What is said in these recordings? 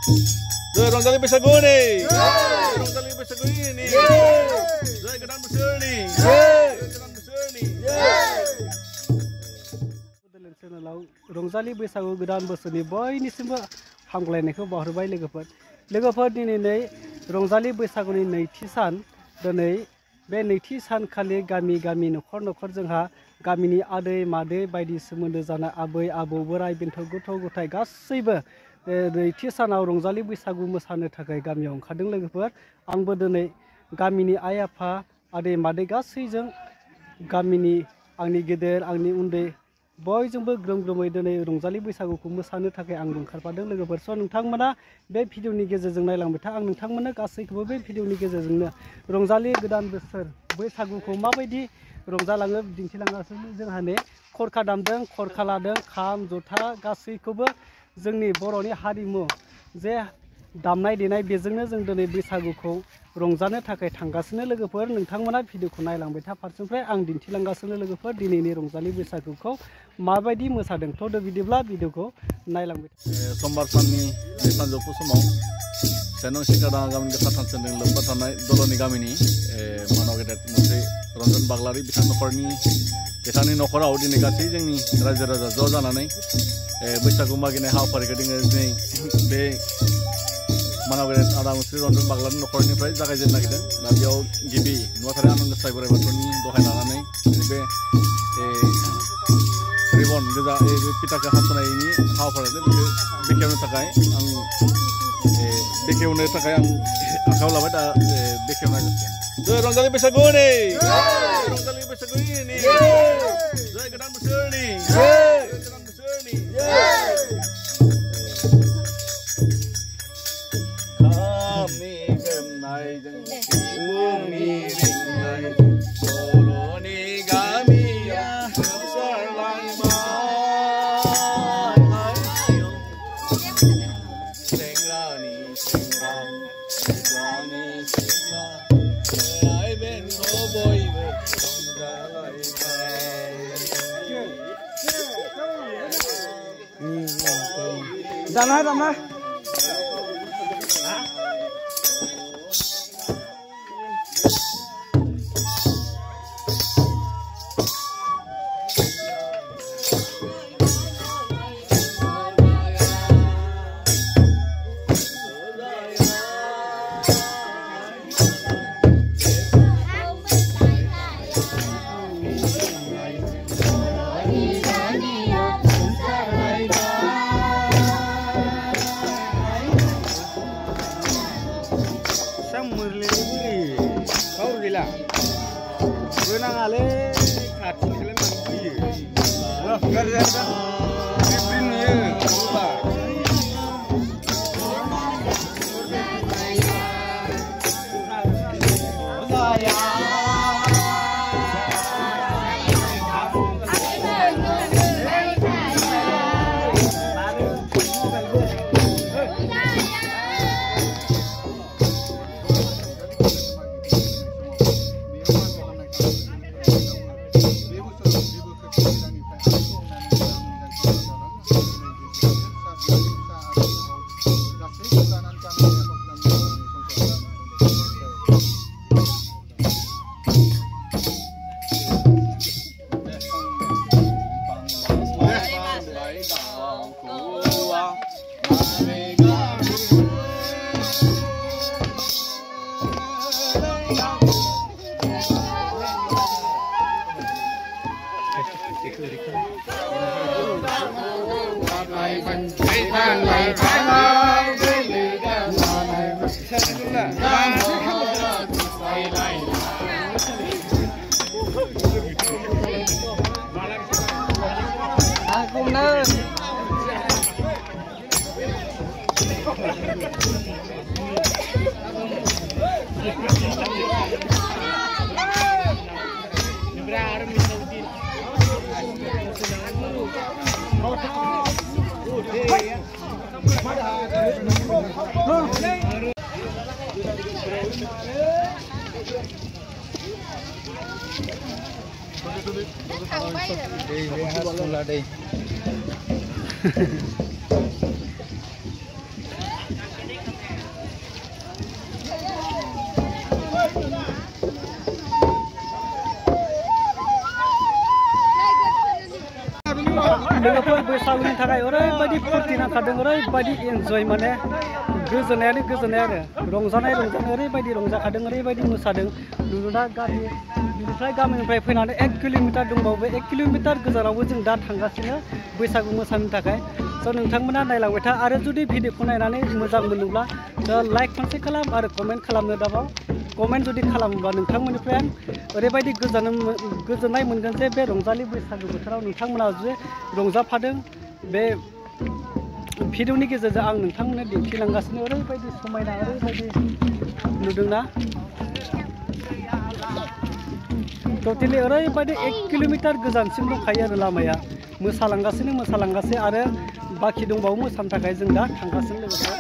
Jai Rongzali बैसागु nih. Rongzali बैसागु ini. Jai Gedan Besar nih. Gedan Besar nih. चेनेलाव रंजालि बैसागु गोदान बोसोरनि बयनिसिमबो हामग्लायनायखौ बावहरबाय लोगोफोर दिनै रंजालि बैसागुनि नैथि सान दिनै बे नैथि सानखालि गामि न'खर जोंहा गामिनि आदै मादै बायदि सोमोन्दो जानाय आबै आबौ बोराय बेन्थ गथ' गथाय गासैबो नैथि सानाव रंजालि बैसागु मोसानो थाखाय गामियाव ओंखारदों लोगोफोर आंबो दिनै गामिनि आइ आफा आदै मादै गासैजों गामिनि आंनि गेदेर आंनि उन्दै बयजोंबो ग्रोम ग्रोमै दिनै रंजालि बैसागुखौ मोसानो थाखाय आं ओंखारफादों लोगोफोर स' नोंथांमोना बे भिडिअनि गेजेरजों नायलांबाय था आं नोंथांमोननो गासैखौबो बे भिडिअनि गेजेरजोंनो रंजालि गोदान बोसोर बैसागुखौ माबायदि रंजालाङो दिन्थिलांगासिनो जोंहा नै खरखा दामदों खरखा लादों खाम जथा गासैखौबो जोंनि बर'नि हारिमु जे दामनाय देनाय बेजोंनो जों दिनै बैसागुखौ रंजानो थाखाय थांगासिनो लोगोफोर नोंथांमोना भिडिअखौ नायलांबाय था फारसेनिफ्राय आं दिन्थिलांगासिनो लोगोफोर दिनैनि रंजालि बैसागुखौ माबायदि मोसादों थ' बिदिब्ला भिडिअखौ नायलांबाय था समबार साननि सानजौफु समाव सेनं सिकारा गामिनि गोथार थानसालिजों लोब्बा थानाय दलनि गामिनि मानाव गेदेर मोनसे रन्जन बाग्लारि बिथां न'खरनि बिथांनि न'खराव दिनै गासै जोंनि रायजो राजा ज' जानानै बैसागु मागिनाय हाबाफारिखौ दिनै बे मानाव गेदेर आदा मुस्रि रन्जन बाग्लारि न'खरनिफ्राय जागायजेननो नागिरदों दा बेयाव गिबि नुवाथारि आनान गसाइ बोराइ बाथौनि दहाय लानानै बे रिबन गोजा पिटाखौ हास'नायनि हाबाफारिखौ बेखेवनो थाखाय आं आखायाव लाबाय दा बेखेवना जासिगोन जय रंजालि बैसागु nih रंजालि बैसागु ini जय गोदान बोसोर nih गोदान बोसोर nih kami kenaiजों फुंनि रिंनाय बर'नि गामिया दामना Benangale katikale mangkuye. Wah, garda. Ibrinnya lupa. थांखादों ओरैबायदि एन्जय माने गोजोननायानो गोजोननाय आरो रंजानाय ओरैबायदि रंजाखादों ओरैबायदि मोसादों नुना बिनिफ्राय गामिनिफ्राय फैनानै 1 किल'मिटार दंबावो 1 किल'मिटार गोजानावबो जों दा थांगासिनो बैसागु मोसानो थाखाय स' नोंथांमोना नायलांबाय था आरो जुदि भिडिअखौ नायनानै मोजां मोनोब्ला लाइक खनसे खालाम आरो कमेन्ट खालामनो दाबाव कमेन्ट जुदि खालामोबा नोंथांमोननिफ्राय आं ओरैबायदि गोजोननाय मोनगोन जे बे रंजालि बैसागु बोथोराव नोंथांमोना जे रंजाफादों बे भिडिअनि गेजेरजों आं नोंथांमोननो दिन्थिलांगासिनो ओरैबायदि समायना ओरैबायदि नुदोंना टटेलि ओरैबायदि 1 किल'मिटार गोजानसिम दंखायो आरो लामाया मोसालांगासिनो आरो बाखि दंबावो मोसानो थाखाय जों दा थांगासिनो लोगोसे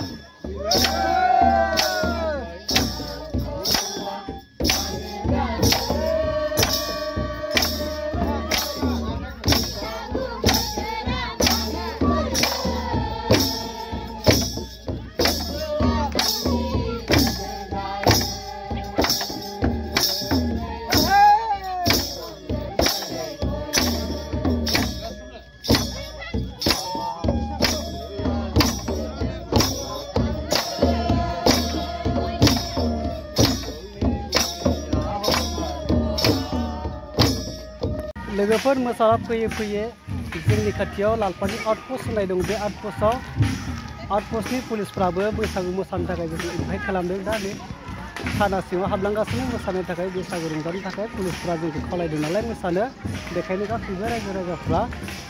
लोगोफोर मोसाना फैयै जोंनि खाथियाव लालपानि आउटपोस्ट होननाय दं बे आउटपोस्टनि पुलिसफ्राबो बैसागु मोसानो थाखाय जोंखौ इनभाइट खालामदों दा बे थाना सिङाव हाबलांगासिनो मोसानो थाखाय बैसागु रंजानो थाखाय पुलिसफ्रा जोंखौ खावलायदों नालाय मोसानो बेखायनो गासैबो रायजो राजाफ्रा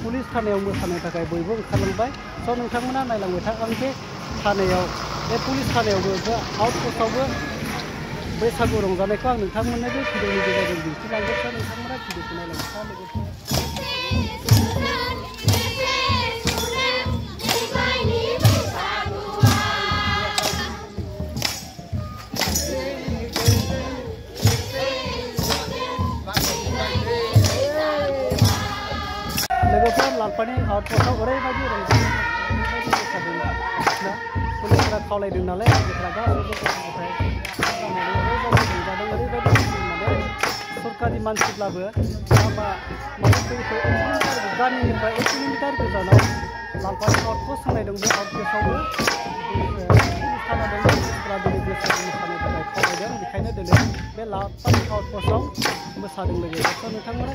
पुलिस थानायाव मोसानो थाखाय बयबो ओंखारलांबाय स' नोंथांमोना नायलांबाय था आं बे थानायाव बे पुलिस थानायावबो बे आउटपोस्टआवबो बैसागु रंजानायखौ आं नोंथांमोननो बे भिडिअनि गेजेरजों दिन्थिलांगोन स' नोंथांमोना भिडिअखौ नायलांबाय था लोगोसे लोगोफोर लालपानि आउटपोस्टआव ओरैबायदि रंजादों पुलिसफ्रा खावलायदों नालाय रायजोफ्रा गासैबो ओरैबायदि माने सरकारि मानसिब्लाबो गामिनिफ्राय 1 किल'मिटार गोजानाव लालपानि आउटपोस्ट होननाय दं बे आउटपोस्टआवबो पुलिस थाना दं पुलिसफ्रा दिनै बैसागु मोसानो थाखाय खावलायदों बेखायनो दिनै बे लालपानि आउटपोस्टआव मोसादों लोगोसे नोंथांमोना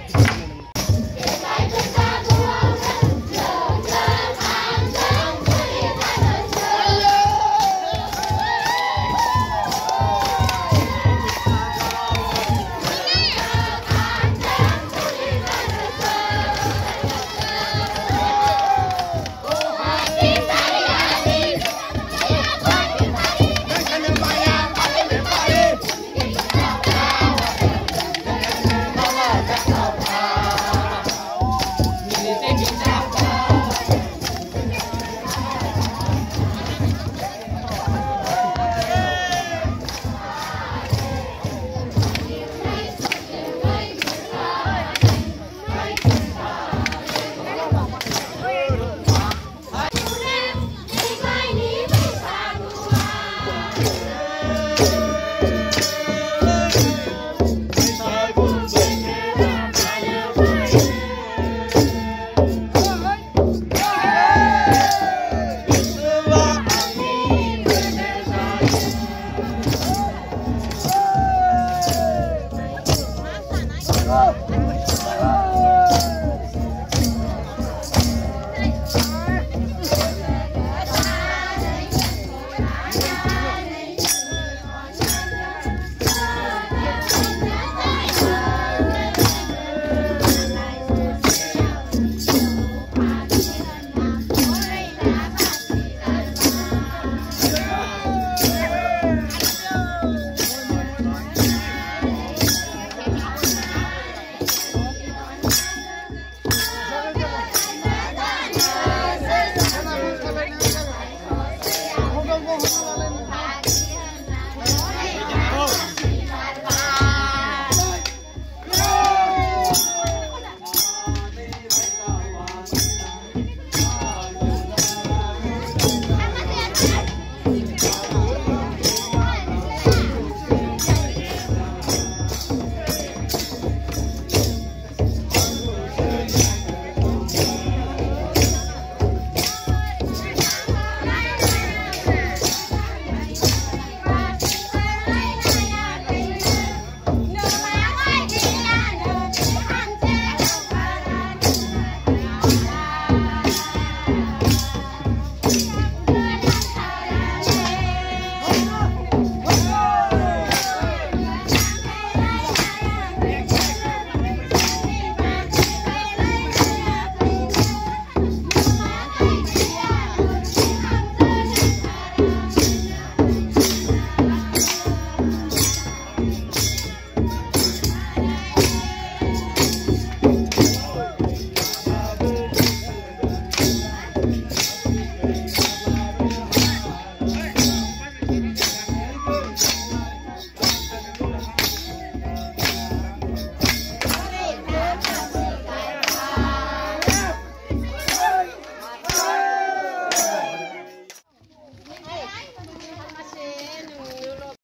Go, go, go.